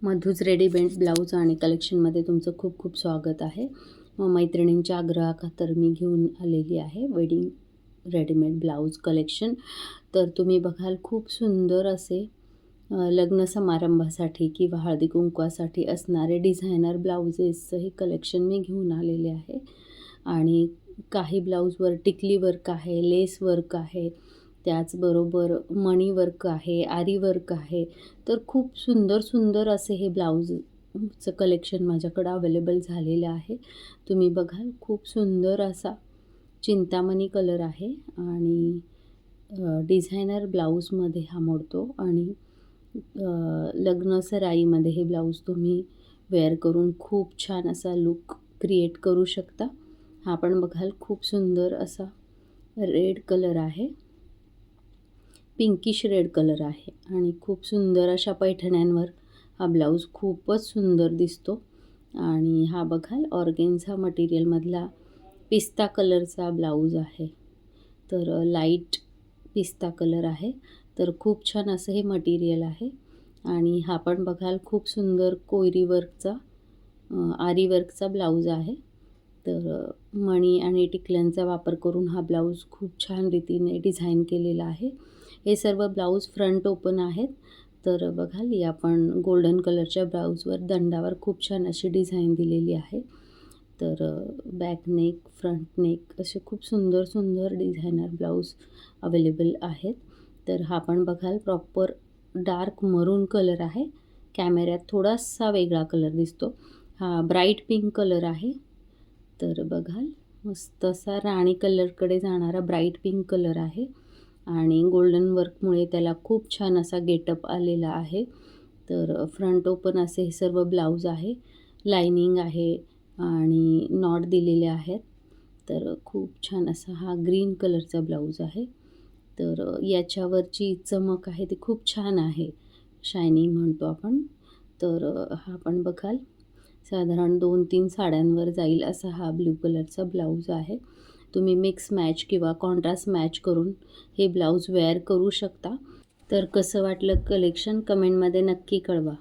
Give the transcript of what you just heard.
मधूज readymade blouse आणि कलेक्शनमध्ये तुमचं खूप खूप स्वागत आहे. मैत्रिणींच्या आग्रहाखातर मी घेऊन आलेली आहे वेडिंग रेडीमेड ब्लाऊज कलेक्शन. तर तुम्ही बघाल खूप सुंदर असे लग्न समारंभासाठी किंवा हळदी कुंकवासाठी असणारे डिझायनर ब्लाउजेसचं हे कलेक्शन मी घेऊन आलेले आहे. आणि काही ब्लाऊजवर टिकली वर्क आहे, लेस वर्क आहे, त्याचबरोबर मणी वर्क आहे, आरी वर्क आहे. तर खूप सुंदर सुंदर असे हे ब्लाऊजचं कलेक्शन माझ्याकडं अवेलेबल झालेलं आहे. तुम्ही बघाल खूप सुंदर असा चिंतामणी कलर आहे आणि डिझायनर ब्लाऊजमध्ये हा मोडतो आणि लग्न सराईमध्ये हे ब्लाऊज तुम्ही वेअर करून खूप छान असा लुक क्रिएट करू शकता. हा पण बघाल खूप सुंदर असा रेड कलर आहे, पिंकिश रेड कलर आहे आणि खूप सुंदर अशा पैठण्यांवर हा ब्लाऊज खूपच सुंदर दिसतो. आणि हा बघाल ऑर्गेन्झा मटेरियलमधला पिस्ता कलरचा ब्लाऊज आहे. तर लाईट पिस्ता कलर आहे. तर खूप छान असं हे मटेरियल आहे. आणि हा पण बघाल खूप सुंदर कोयरी वर्कचा आरी वर्कचा ब्लाऊज आहे. तर मणी आणि टिकल्यांचा वापर करून हा ब्लाऊज खूप छान रीतीने डिझाईन केलेला आहे. हे सर्व ब्लाऊज फ्रंट ओपन आहेत. तर बघाल या पण गोल्डन कलरच्या ब्लाऊजवर दंडावर खूप छान अशी डिझाईन दिलेली आहे. तर बॅक नेक, फ्रंट नेक असे खूप सुंदर सुंदर डिझायनर ब्लाऊज अवेलेबल आहेत. तर हा पण बघाल प्रॉपर डार्क मरून कलर आहे. कॅमेऱ्यात थोडासा वेगळा कलर दिसतो. हा ब्राईट पिंक कलर आहे. तर बघाल मस्त असा राणी कलरकडे जाणारा ब्राईट पिंक कलर आहे आणि गोल्डन वर्कमुळे त्याला खूप छान असा गेटअप आलेला आहे. तर फ्रंट ओपन असे हे सर्व ब्लाऊज आहे. लायनिंग आहे आणि नॉट दिलेले आहेत. तर खूप छान असा हा ग्रीन कलरचा ब्लाऊज आहे. तर याच्यावरची चमक आहे ती खूप छान आहे, शायनिंग म्हणतो आपण. तर हा पण बघाल साधारण 2-3 साड्यांवर जाईल असा हा ब्लू कलरचा ब्लाऊज आहे. तुम्ही मिक्स मॅच किंवा कॉन्ट्रास्ट मॅच करून हे ब्लाऊज वेअर करू शकता. तर कसं वाटलं कलेक्शन कमेंटमध्ये नक्की कळवा.